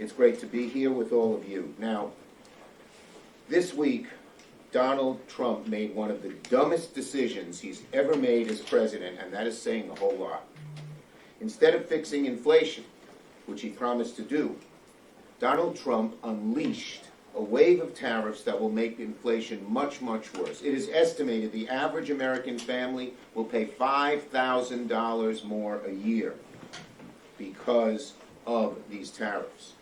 It's great to be here with all of you. Now, this week, Donald Trump made one of the dumbest decisions he's ever made as president, and that is saying a whole lot. Instead of fixing inflation, which he promised to do, Donald Trump unleashed a wave of tariffs that will make inflation much, much worse. It is estimated the average American family will pay $5,000 more a year because of these tariffs.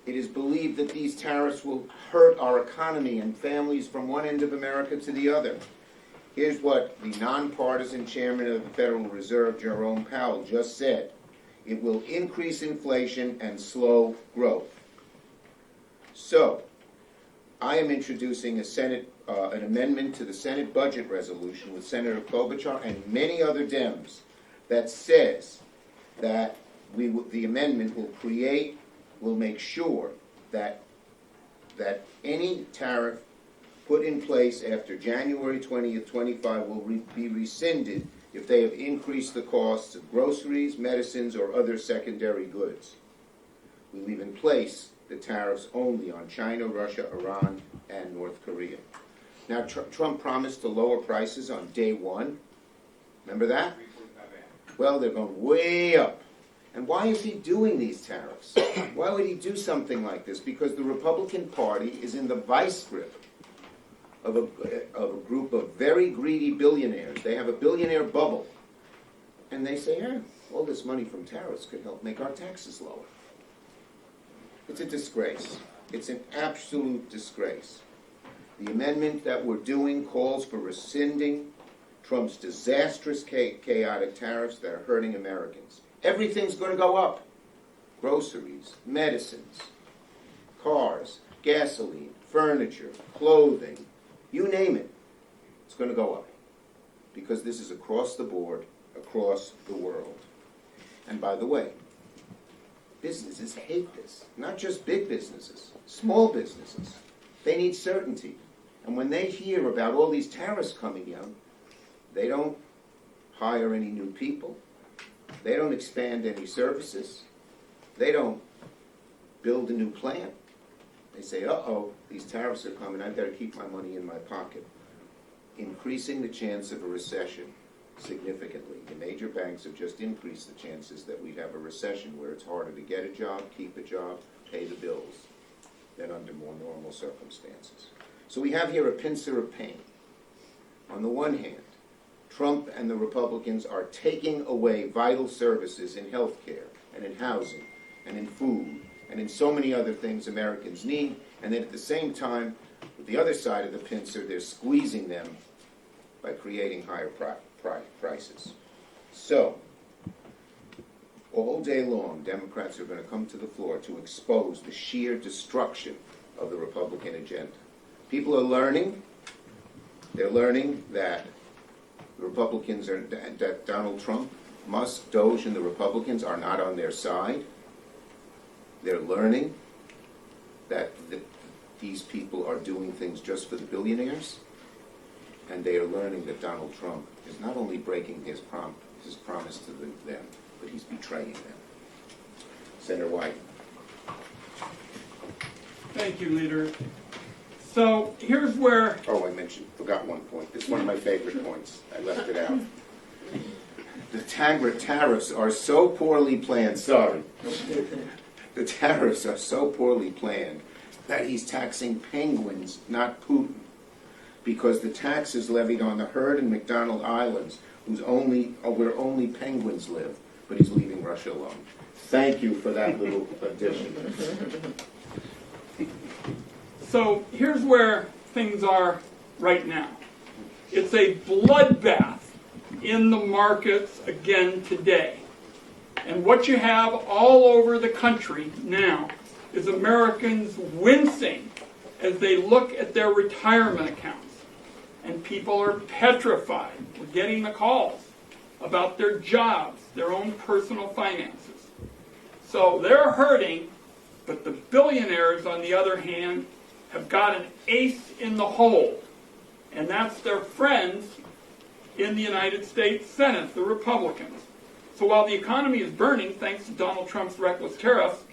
It is believed that these tariffs will hurt our economy and families from one end of America to the other. Here's what the nonpartisan chairman of the Federal Reserve, Jerome Powell, just said. It will increase inflation and slow growth. So, I am introducing an amendment to the Senate budget resolution with Senator Klobuchar and many other Dems that says that the amendment will make sure that any tariff put in place after January 20th, 25 will be rescinded if they have increased the costs of groceries, medicines, or other secondary goods. We leave in place the tariffs only on China, Russia, Iran, and North Korea. Now, Trump promised to lower prices on day one. Remember that? Well, they're going way up. And why is he doing these tariffs? Why would he do something like this? Because the Republican Party is in the vice grip of a group of very greedy billionaires. They have a billionaire bubble. And they say, all this money from tariffs could help make our taxes lower. It's a disgrace. It's an absolute disgrace. The amendment that we're doing calls for rescinding Trump's disastrous, chaotic tariffs that are hurting Americans. Everything's going to go up. Groceries, medicines, cars, gasoline, furniture, clothing, you name it. It's going to go up. Because this is across the board, across the world. And by the way, businesses hate this. Not just big businesses, small businesses. They need certainty. And when they hear about all these tariffs coming in, they don't hire any new people. They don't expand any services. They don't build a new plant. They say, these tariffs are coming, I better keep my money in my pocket. Increasing the chance of a recession significantly. The major banks have just increased the chances that we'd have a recession where it's harder to get a job, keep a job, pay the bills than under more normal circumstances. So we have here a pincer of pain. On the one hand, Trump and the Republicans are taking away vital services in health care and in housing and in food and in so many other things Americans need, and then at the same time, with the other side of the pincer, they're squeezing them by creating higher prices. So, all day long, Democrats are going to come to the floor to expose the sheer destruction of the Republican agenda. People are learning. They're learning that the Republicans that Donald Trump, Musk, Doge, and the Republicans are not on their side. They're learning that these people are doing things just for the billionaires, and they are learning that Donald Trump is not only breaking his promise to them, but he's betraying them. Senator White. Thank you, Leader. So here's where... Oh, forgot one point. This is one of my favorite points. I left it out. The tariffs are so poorly planned, the tariffs are so poorly planned that he's taxing penguins, not Putin, because the tax is levied on the herd in McDonald Islands, where only penguins live, but he's leaving Russia alone. Thank you for that little addition. So here's where things are right now. It's a bloodbath in the markets again today. And what you have all over the country now is Americans wincing as they look at their retirement accounts. And people are petrified. We're getting the calls about their jobs, their own personal finances. So they're hurting, but the billionaires, on the other hand, have got an ace in the hole. And that's their friends in the United States Senate, the Republicans. So while the economy is burning, thanks to Donald Trump's reckless tariffs,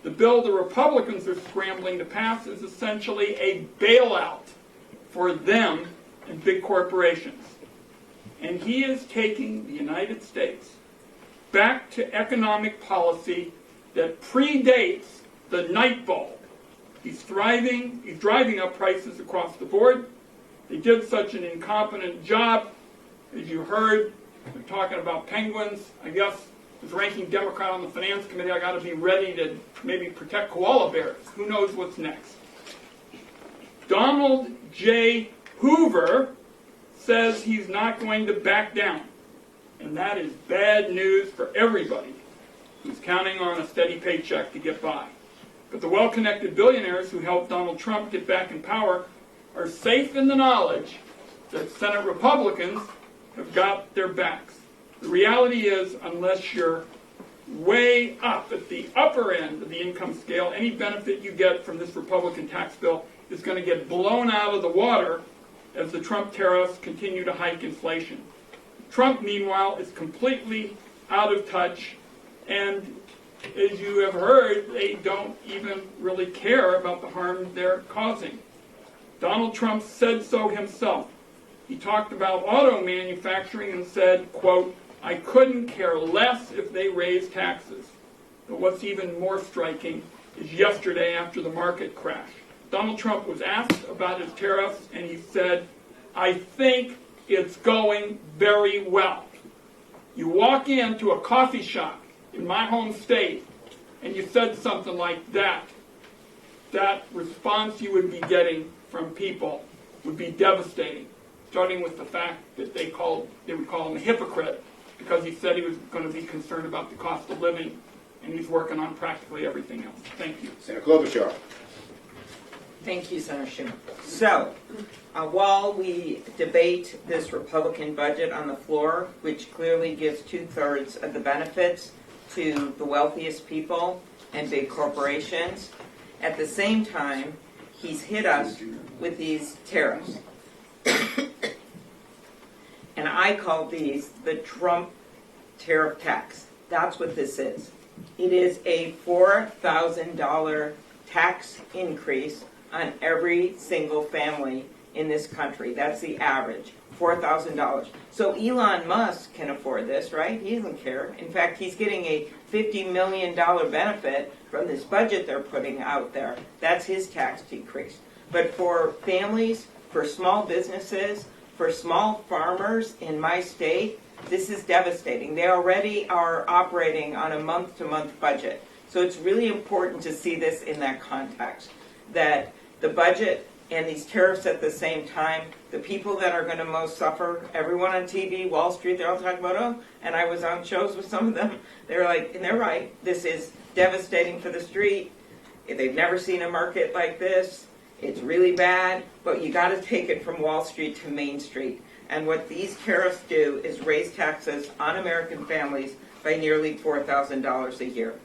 The bill the Republicans are scrambling to pass is essentially a bailout for them and big corporations. And he is taking the United States back to economic policy that predates the night bulb. He's driving up prices across the board. They did such an incompetent job. As you heard, they're talking about penguins. I guess as ranking Democrat on the Finance Committee, I got to be ready to maybe protect koala bears. Who knows what's next? Donald J. Hoover says he's not going to back down. And that is bad news for everybody who's counting on a steady paycheck to get by. But the well-connected billionaires who helped Donald Trump get back in power are safe in the knowledge that Senate Republicans have got their backs. The reality is, unless you're way up at the upper end of the income scale, any benefit you get from this Republican tax bill is going to get blown out of the water as the Trump tariffs continue to hike inflation. Trump, meanwhile, is completely out of touch, and as you have heard, they don't even really care about the harm they're causing. Donald Trump said so himself. He talked about auto manufacturing and said, quote, "I couldn't care less if they raise taxes." But what's even more striking is yesterday after the market crash. Donald Trump was asked about his tariffs, and he said, "I think it's going very well." You walk into a coffee shop in my home state, and you said something like that, that response you would be getting from people would be devastating, starting with the fact that they would call him a hypocrite because he said he was going to be concerned about the cost of living, and he's working on practically everything else. Thank you. Senator Klobuchar. Thank you, Senator Schumer. So, while we debate this Republican budget on the floor, which clearly gives 2/3 of the benefits to the wealthiest people and big corporations, at the same time, he's hit us with these tariffs. And I call these the Trump tariff tax. That's what this is. It is a $4,000 tax increase on every single family in this country. That's the average, $4,000. So Elon Musk can afford this, right? He doesn't care. In fact, he's getting a $50 million benefit from this budget they're putting out there. That's his tax decrease. But for families, for small businesses, for small farmers in my state, this is devastating. They already are operating on a month-to-month budget. So it's really important to see this in that context, that the budget and these tariffs at the same time, the people that are going to most suffer, everyone on TV, Wall Street, they're all talking about, oh, and I was on shows with some of them, they're like, and they're right, this is devastating for the street. They've never seen a market like this. It's really bad, but you got to take it from Wall Street to Main Street. And what these tariffs do is raise taxes on American families by nearly $4,000 a year.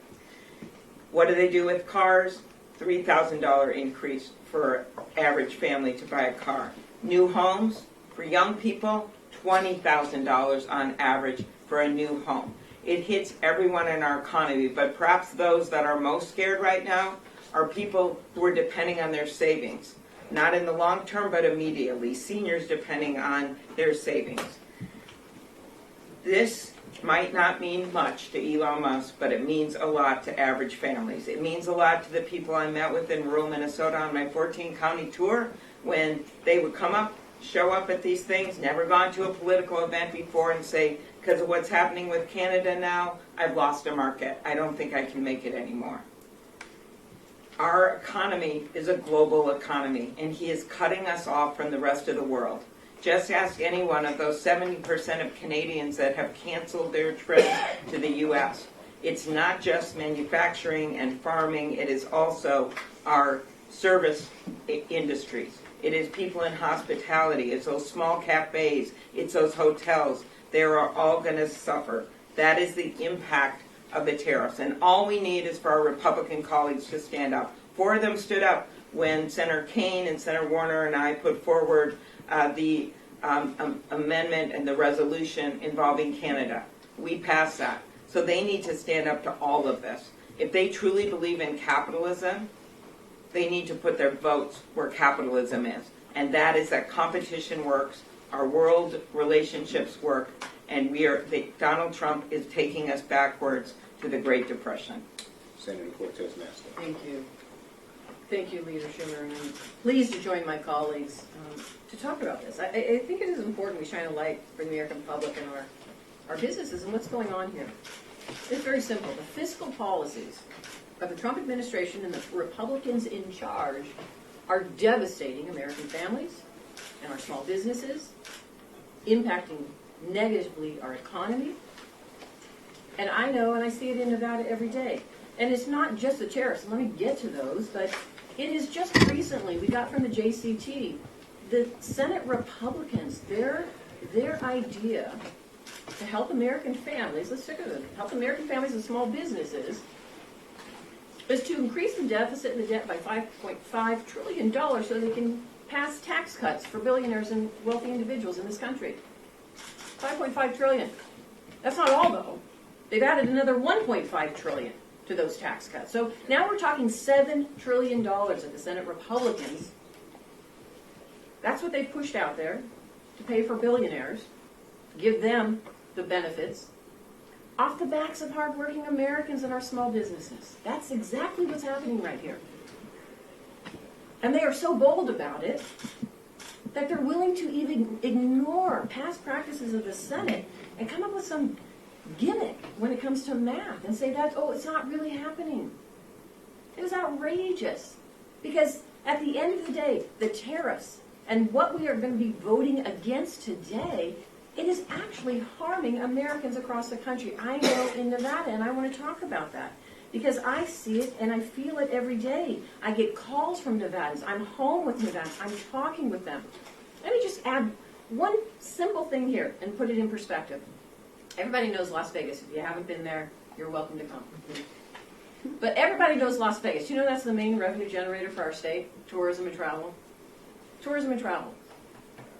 What do they do with cars? $3,000 increase for average family to buy a car. New homes for young people, $20,000 on average for a new home. It hits everyone in our economy, but perhaps those that are most scared right now are people who are depending on their savings. Not in the long term, but immediately. Seniors depending on their savings. This might not mean much to Elon Musk, but it means a lot to average families. It means a lot to the people I met with in rural Minnesota on my 14-county tour when they would come up, show up at these things, never gone to a political event before, and say, because of what's happening with Canada now, I've lost a market. I don't think I can make it anymore. Our economy is a global economy, and he is cutting us off from the rest of the world. Just ask any one of those 70% of Canadians that have canceled their trip to the U.S. It's not just manufacturing and farming, it is also our service industries. It is people in hospitality, it's those small cafes, it's those hotels. They are all going to suffer. That is the impact of the tariffs. And all we need is for our Republican colleagues to stand up. 4 of them stood up when Senator Kaine and Senator Warner and I put forward the amendment and the resolution involving Canada. We passed that. So they need to stand up to all of this. If they truly believe in capitalism, they need to put their votes where capitalism is. And that is that competition works, our world relationships work, and Donald Trump is taking us backwards to the Great Depression. Senator Cortez Masto. Thank you. Thank you, Leader Schumer, and I'm pleased to join my colleagues to talk about this. I think it is important we shine a light for the American public and our businesses and what's going on here. It's very simple. The fiscal policies of the Trump administration and the Republicans in charge are devastating American families and our small businesses, impacting negatively our economy. And I know, and I see it in Nevada every day. And it's not just the tariffs. Let me get to those, but it is just recently, we got from the JCT, the Senate Republicans, their idea to help American families, let's take it, help American families and small businesses, is to increase the deficit and the debt by $5.5 trillion so they can pass tax cuts for billionaires and wealthy individuals in this country. $5.5 trillion. That's not all, though. They've added another $1.5 trillion to those tax cuts. So now we're talking $7 trillion that the Senate Republicans, that's what they've pushed out there to pay for billionaires, give them the benefits, off the backs of hardworking Americans and our small businesses. That's exactly what's happening right here. And they are so bold about it that they're willing to even ignore past practices of the Senate and come up with some gimmick when it comes to math and say that, oh, it's not really happening. It was outrageous. Because at the end of the day, the tariffs and what we are going to be voting against today, it is actually harming Americans across the country. I know in Nevada, and I want to talk about that. Because I see it and I feel it every day. I get calls from Nevadans. I'm home with Nevadans. I'm talking with them. Let me just add one simple thing here and put it in perspective. Everybody knows Las Vegas. If you haven't been there, you're welcome to come. But everybody knows Las Vegas. You know that's the main revenue generator for our state? Tourism and travel. Tourism and travel.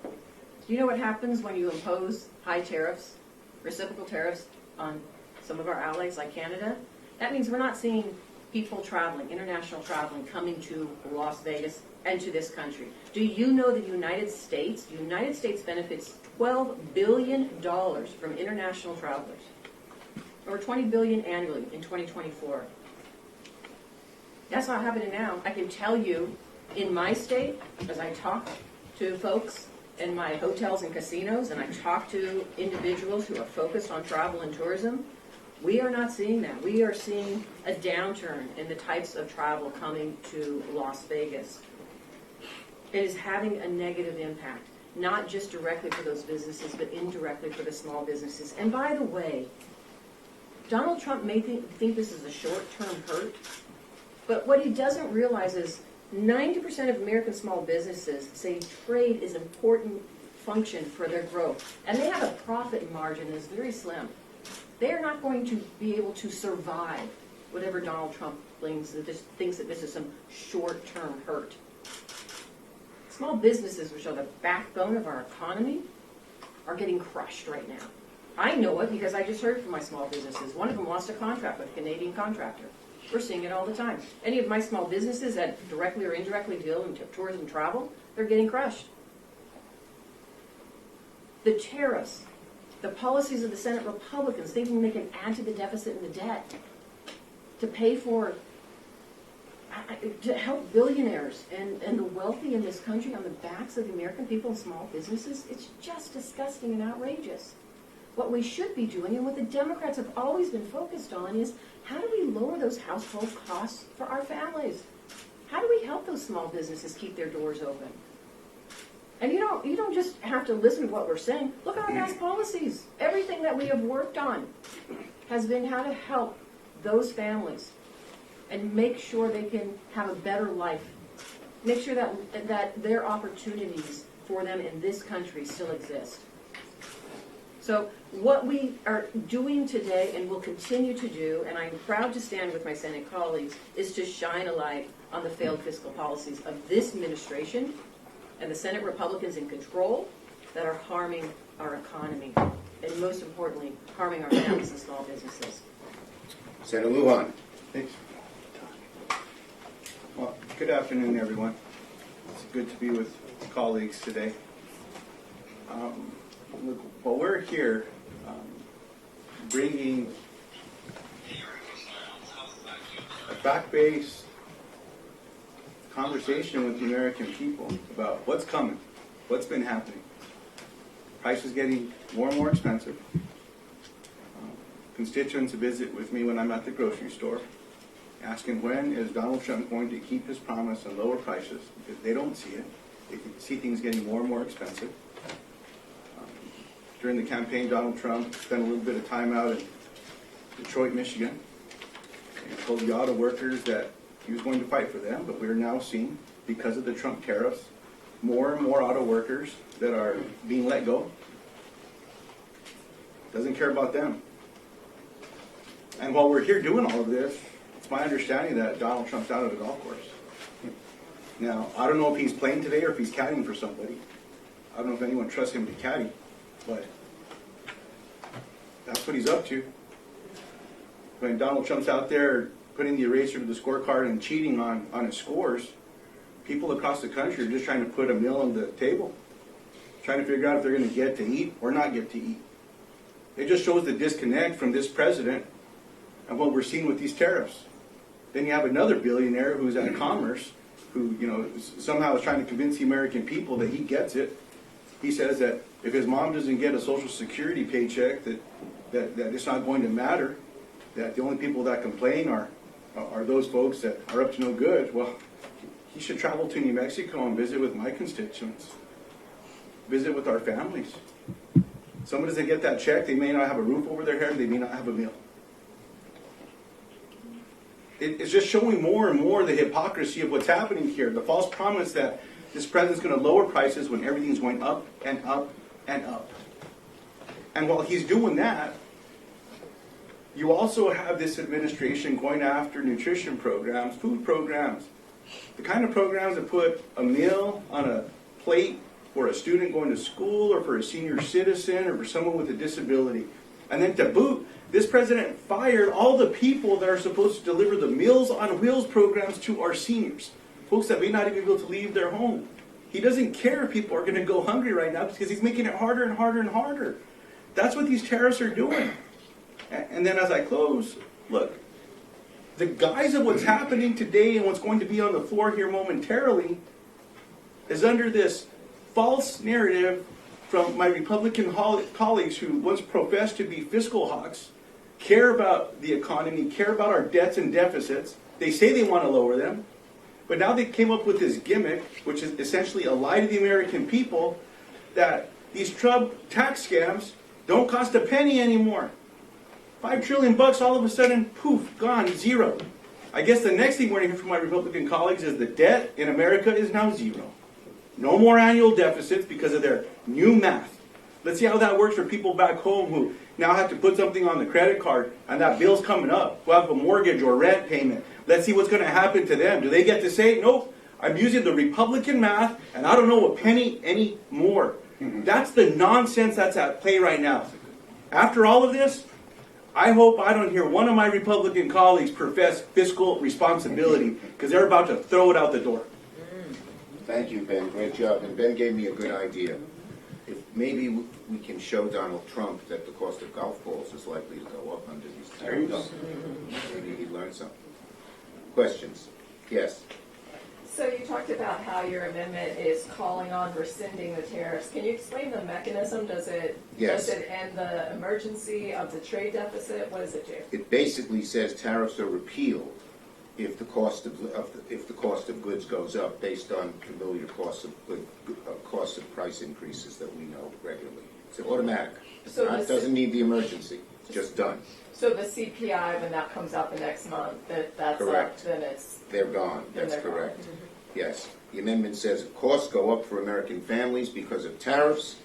Do you know what happens when you impose high tariffs, reciprocal tariffs on some of our allies like Canada? That means we're not seeing people traveling, international traveling, coming to Las Vegas and to this country. Do you know the United States benefits $12 billion from international travelers, or $20 billion annually in 2024. That's not happening now. I can tell you, in my state, as I talk to folks in my hotels and casinos, and I talk to individuals who are focused on travel and tourism, we are not seeing that. We are seeing a downturn in the types of travel coming to Las Vegas. It is having a negative impact, not just directly for those businesses, but indirectly for the small businesses. And by the way, Donald Trump may think this is a short-term hurt, but what he doesn't realize is 90% of American small businesses say trade is an important function for their growth. And they have a profit margin that is very slim. They are not going to be able to survive whatever Donald Trump thinks that this is some short-term hurt. Small businesses, which are the backbone of our economy, are getting crushed right now. I know it because I just heard from my small businesses. One of them lost a contract with a Canadian contractor. We're seeing it all the time. Any of my small businesses that directly or indirectly deal in tourism and travel, they're getting crushed. The tariffs, the policies of the Senate Republicans, thinking they can add to the deficit and the debt to pay for, to help billionaires and the wealthy in this country on the backs of the American people and small businesses, it's just disgusting and outrageous. What we should be doing, and what the Democrats have always been focused on, is how do we lower those household costs for our families? How do we help those small businesses keep their doors open? And you don't just have to listen to what we're saying. Look at our past policies. Everything that we have worked on has been how to help those families and make sure they can have a better life. Make sure that their opportunities for them in this country still exist. So what we are doing today and will continue to do, and I'm proud to stand with my Senate colleagues, is to shine a light on the failed fiscal policies of this administration and the Senate Republicans in control that are harming our economy and, most importantly, harming our families and small businesses. Senator Lujan. Thanks. Well, good afternoon, everyone. It's good to be with colleagues today. Look, while we're here bringing a fact-based conversation with the American people about what's coming, what's been happening. Prices getting more and more expensive. Constituents visit with me when I'm at the grocery store, asking when is Donald Trump going to keep his promise and lower prices, because they don't see it. They can see things getting more and more expensive. During the campaign, Donald Trump spent a little bit of time out in Detroit, Michigan, and told the auto workers that he was going to fight for them, but we're now seeing, because of the Trump tariffs, more and more auto workers that are being let go. Doesn't care about them. And while we're here doing all of this, it's my understanding that Donald Trump's out of the golf course. Now, I don't know if he's playing today or if he's caddying for somebody. I don't know if anyone trusts him to caddy, but that's what he's up to. When Donald Trump's out there putting the eraser to the scorecard and cheating on his scores, people across the country are just trying to put a meal on the table, trying to figure out if they're going to get to eat or not get to eat. It just shows the disconnect from this president and what we're seeing with these tariffs. Then you have another billionaire who's at Commerce, who somehow is trying to convince the American people that he gets it. He says that if his mom doesn't get a Social Security paycheck, that it's not going to matter. That the only people that complain are those folks that are up to no good. Well, he should travel to New Mexico and visit with my constituents, visit with our families. Someone doesn't get that check, they may not have a roof over their head, they may not have a meal. It's just showing more and more the hypocrisy of what's happening here. The false promise that this president's going to lower prices when everything's going up and up and up. And while he's doing that, you also have this administration going after nutrition programs, food programs, the kind of programs that put a meal on a plate for a student going to school or for a senior citizen or for someone with a disability. And then to boot, this president fired all the people that are supposed to deliver the Meals on Wheels programs to our seniors, folks that may not even be able to leave their home. He doesn't care if people are going to go hungry right now because he's making it harder and harder and harder. That's what these tariffs are doing. And then as I close, look, the guise of what's happening today and what's going to be on the floor here momentarily is under this false narrative from my Republican colleagues who once professed to be fiscal hawks, care about the economy, care about our debts and deficits. They say they want to lower them, but now they came up with this gimmick, which is essentially a lie to the American people, that these Trump tax scams don't cost a penny anymore. $5 trillion all of a sudden, poof, gone, zero. I guess the next thing we're going to hear from my Republican colleagues is the debt in America is now zero. No more annual deficits because of their new math. Let's see how that works for people back home who now have to put something on the credit card and that bill's coming up, who have a mortgage or rent payment. Let's see what's going to happen to them. Do they get to say, nope, I'm using the Republican math and I don't know a penny anymore. That's the nonsense that's at play right now. After all of this, I hope I don't hear one of my Republican colleagues profess fiscal responsibility because they're about to throw it out the door. Thank you, Ben. Great job. And Ben gave me a good idea. If maybe we can show Donald Trump that the cost of golf balls is likely to go up under these tariffs. Maybe he'd learn something. Questions? Yes. So you talked about how your amendment is calling on rescinding the tariffs. Can you explain the mechanism? Does it end the emergency of the trade deficit? What does it do? It basically says tariffs are repealed if the cost of goods goes up based on familiar costs of price increases that we know regularly. It's automatic. So It doesn't need the emergency. It's just done. So the CPI, when that comes out the next month, that's Correct. up, then it's... They're gone. Then That's they're correct. gone. Yes. The amendment says if costs go up for American families because of tariffs,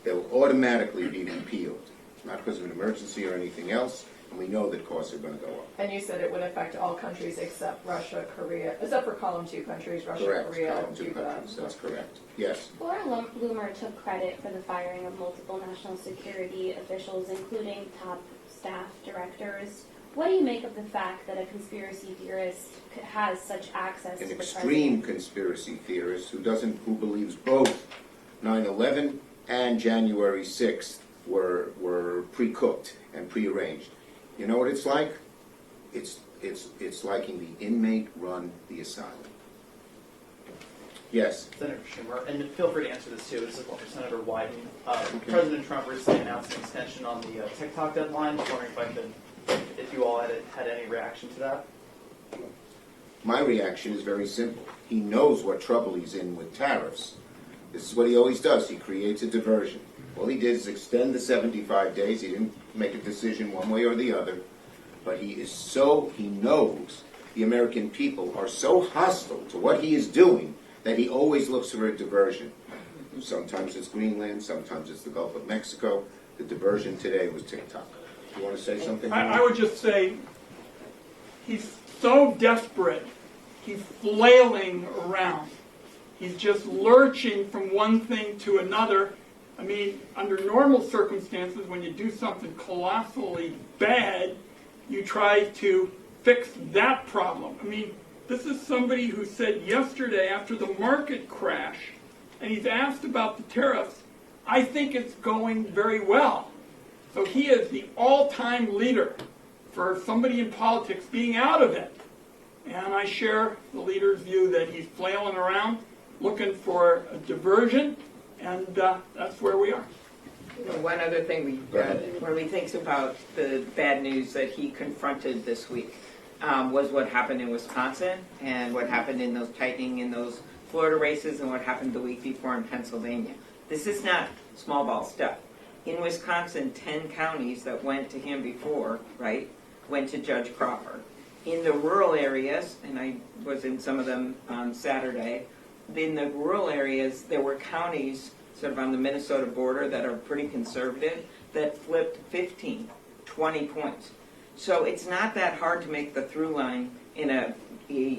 they will automatically be repealed. Not because of an emergency or anything else, and we know that costs are going to go up. And you said it would affect all countries except Russia, Korea, except for column 2 countries, Russia, Correct. Korea, Column 2 Cuba. countries. That's correct. Yes. Laura Loomer took credit for the firing of multiple national security officials, including top staff directors. What do you make of the fact that a conspiracy theorist has such access to An the extreme president? conspiracy theorist who believes both 9/11 and January 6th were pre-cooked and pre-arranged. You know what it's like? It's like in the inmate run the asylum. Yes. Senator Schumer, and feel free to answer this too. This is one for Senator Wyden. President Trump recently announced an extension on the TikTok deadline. Just wondering if you all had any reaction to that. My reaction is very simple. He knows what trouble he's in with tariffs. This is what he always does. He creates a diversion. All he did is extend the 75 days. He didn't make a decision one way or the other. But he knows the American people are so hostile to what he is doing that he always looks for a diversion. Sometimes it's Greenland, sometimes it's the Gulf of Mexico. The diversion today was TikTok. You want to say something? I would just say he's so desperate, he's flailing around. He's just lurching from one thing to another. I mean, under normal circumstances, when you do something colossally bad, you try to fix that problem. I mean, this is somebody who said yesterday after the market crash, and he's asked about the tariffs, I think it's going very well. So he is the all-time leader for somebody in politics being out of it. And I share the leader's view that he's flailing around, looking for a diversion, and that's where we are. One other thing when he thinks about the bad news that he confronted this week was what happened in Wisconsin and what happened in those tightening in those Florida races and what happened the week before in Pennsylvania. This is not small ball stuff. In Wisconsin, 10 counties that went to him before, right, went to Judge Crawford. In the rural areas, and I was in some of them on Saturday, in the rural areas, there were counties sort of on the Minnesota border that are pretty conservative that flipped 15, 20 points. So it's not that hard to make the through line in a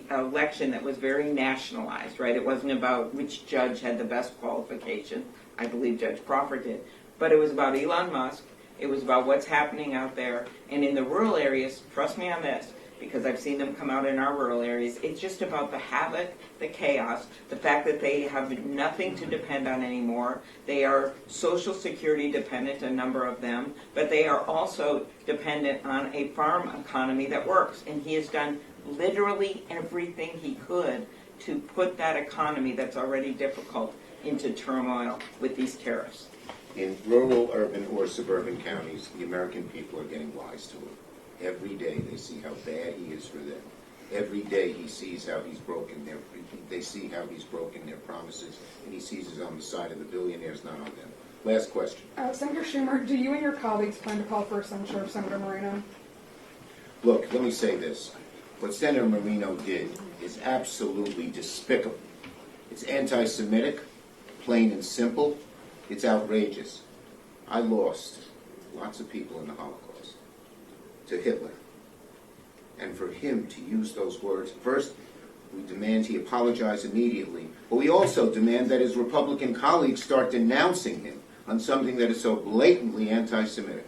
election that was very nationalized, right? It wasn't about which judge had the best qualification. I believe Judge Crawford did. But it was about Elon Musk. It was about what's happening out there. And in the rural areas, trust me on this, because I've seen them come out in our rural areas, it's just about the havoc, the chaos, the fact that they have nothing to depend on anymore. They are Social Security dependent, a number of them, but they are also dependent on a farm economy that works. And he has done literally everything he could to put that economy that's already difficult into turmoil with these tariffs. In rural, urban, or suburban counties, the American people are getting wise to him. Every day they see how bad he is for them. Every day he sees how he's broken they see how he's broken their promises, and he sees it on the side of the billionaires, not on them. Last question. Senator Schumer, do you and your colleagues plan to call for a censure of Senator Moreno? Look, let me say this. What Senator Moreno did is absolutely despicable. It's anti-Semitic, plain and simple. It's outrageous. I lost lots of people in the Holocaust to Hitler. And for him to use those words, first, we demand he apologize immediately, but we also demand that his Republican colleagues start denouncing him on something that is so blatantly anti-Semitic.